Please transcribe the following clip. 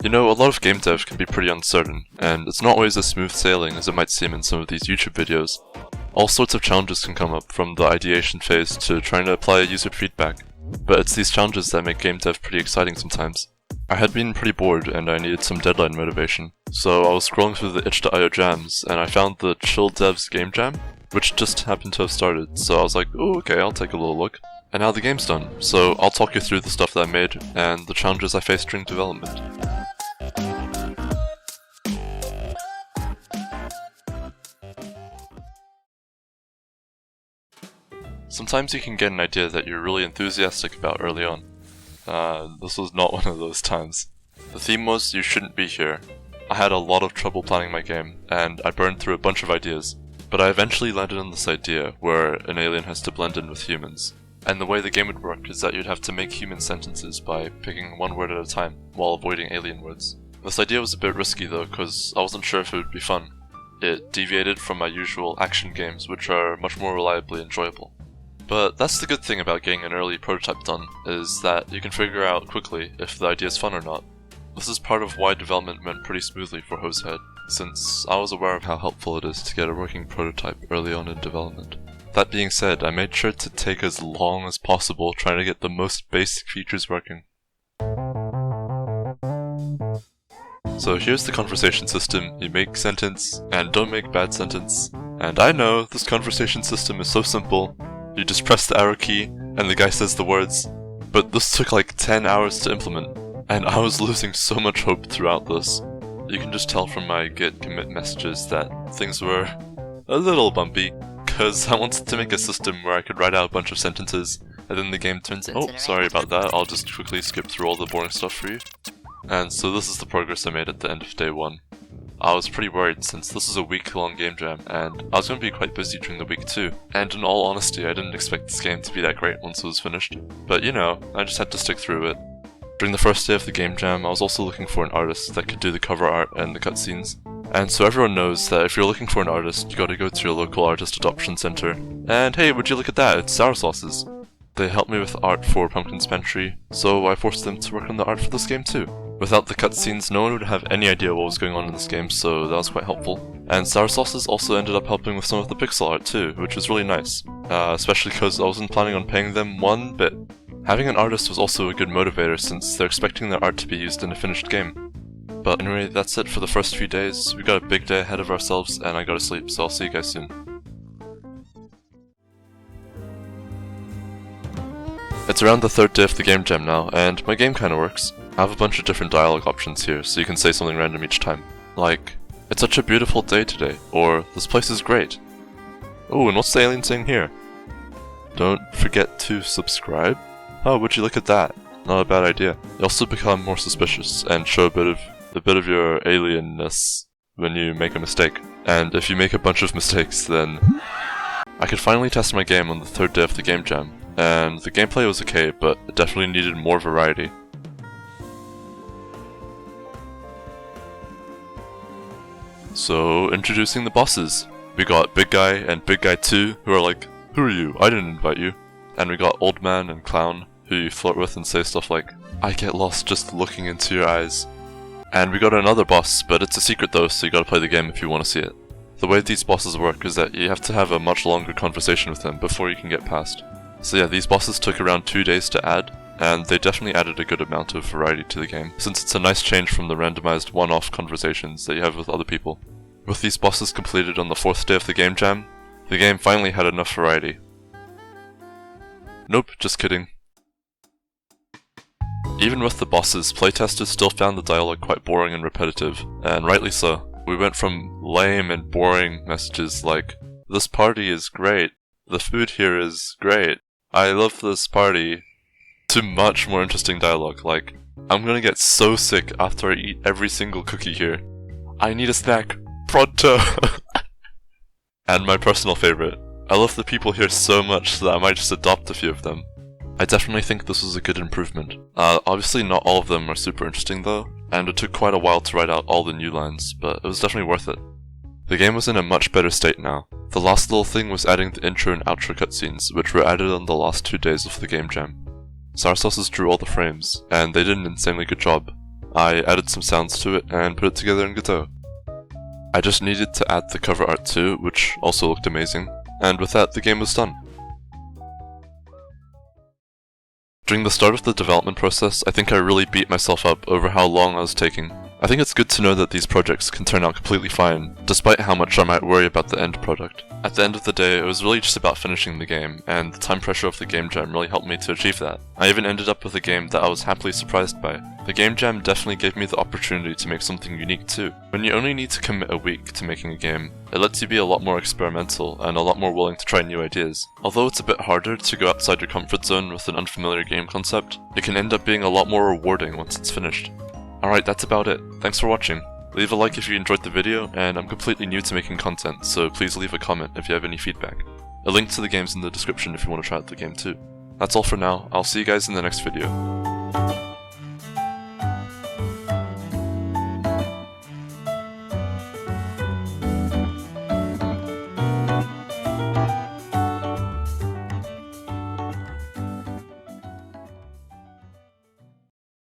You know, a lot of game dev can be pretty uncertain, and it's not always as smooth sailing as it might seem in some of these YouTube videos. All sorts of challenges can come up, from the ideation phase to trying to apply user feedback, but it's these challenges that make game dev pretty exciting sometimes. I had been pretty bored and I needed some deadline motivation, so I was scrolling through the itch.io jams and I found the Chill Devs game jam, which just happened to have started, so I was like, oh okay, I'll take a little look. And now the game's done, so I'll talk you through the stuff that I made and the challenges I faced during development. Sometimes you can get an idea that you're really enthusiastic about early on. This was not one of those times. The theme was You Shouldn't Be Here. I had a lot of trouble planning my game, and I burned through a bunch of ideas, but I eventually landed on this idea where an alien has to blend in with humans. And the way the game would work is that you'd have to make human sentences by picking one word at a time, while avoiding alien words. This idea was a bit risky though, because I wasn't sure if it would be fun. It deviated from my usual action games, which are much more reliably enjoyable. But that's the good thing about getting an early prototype done, is that you can figure out quickly if the idea is fun or not. This is part of why development went pretty smoothly for HOSEHEAD, since I was aware of how helpful it is to get a working prototype early on in development. That being said, I made sure to take as long as possible trying to get the most basic features working. So here's the conversation system. You make sentence, and don't make bad sentence. And I know, this conversation system is so simple. You just press the arrow key, and the guy says the words. But this took like 10 hours to implement, and I was losing so much hope throughout this. You can just tell from my git commit messages that things were a little bumpy, because I wanted to make a system where I could write out a bunch of sentences, and then the game turns— oh, sorry about that, I'll just quickly skip through all the boring stuff for you. And so this is the progress I made at the end of day 1. I was pretty worried since this is a week-long game jam, and I was going to be quite busy during the week too. And in all honesty, I didn't expect this game to be that great once it was finished. But you know, I just had to stick through it. During the first day of the game jam, I was also looking for an artist that could do the cover art and the cutscenes. And so everyone knows that if you're looking for an artist, you gotta go to your local artist adoption center. And hey, would you look at that, it's SourSauces. They helped me with art for Pumkin's Pantry, so I forced them to work on the art for this game too. Without the cutscenes, no one would have any idea what was going on in this game, so that was quite helpful. And SourSauces also ended up helping with some of the pixel art too, which was really nice. Especially because I wasn't planning on paying them one bit. Having an artist was also a good motivator since they're expecting their art to be used in a finished game. But anyway, that's it for the first few days. We got a big day ahead of ourselves and I gotta sleep, so I'll see you guys soon. It's around the 3rd day of the game jam now, and my game kinda works. I have a bunch of different dialogue options here, so you can say something random each time. Like, it's such a beautiful day today, or this place is great. Oh, and what's the alien saying here? Don't forget to subscribe? Oh, would you look at that? Not a bad idea. You also become more suspicious and show a bit of your alienness when you make a mistake. And if you make a bunch of mistakes, then I could finally test my game on the 3rd day of the game jam, and the gameplay was okay, but it definitely needed more variety. So, introducing the bosses. We got Big Guy and Big Guy 2, who are like, who are you? I didn't invite you. And we got Old Man and Clown, who you flirt with and say stuff like, I get lost just looking into your eyes. And we got another boss, but it's a secret though, so you gotta play the game if you want to see it. The way these bosses work is that you have to have a much longer conversation with them before you can get past. So yeah, these bosses took around 2 days to add, and they definitely added a good amount of variety to the game, since it's a nice change from the randomized one-off conversations that you have with other people. With these bosses completed on the 4th day of the game jam, the game finally had enough variety. Nope, just kidding. Even with the bosses, playtesters still found the dialogue quite boring and repetitive, and rightly so. We went from lame and boring messages like, this party is great, the food here is great, I love this party, to much more interesting dialogue like, I'm gonna get so sick after I eat every single cookie here. I need a snack, pronto! And my personal favorite, I love the people here so much that I might just adopt a few of them. I definitely think this was a good improvement. Obviously not all of them are super interesting though, and it took quite a while to write out all the new lines, but it was definitely worth it. The game was in a much better state now. The last little thing was adding the intro and outro cutscenes, which were added on the last 2 days of the game jam. SourSauces drew all the frames, and they did an insanely good job. I added some sounds to it and put it together in Godot. I just needed to add the cover art too, which also looked amazing, and with that the game was done. During the start of the development process, I think I really beat myself up over how long I was taking. I think it's good to know that these projects can turn out completely fine, despite how much I might worry about the end product. At the end of the day, it was really just about finishing the game, and the time pressure of the game jam really helped me to achieve that. I even ended up with a game that I was happily surprised by. The game jam definitely gave me the opportunity to make something unique too. When you only need to commit a week to making a game, it lets you be a lot more experimental and a lot more willing to try new ideas. Although it's a bit harder to go outside your comfort zone with an unfamiliar game concept, it can end up being a lot more rewarding once it's finished. Alright, that's about it. Thanks for watching. Leave a like if you enjoyed the video, and I'm completely new to making content, so please leave a comment if you have any feedback. A link to the game's in the description if you want to try out the game too. That's all for now. I'll see you guys in the next video.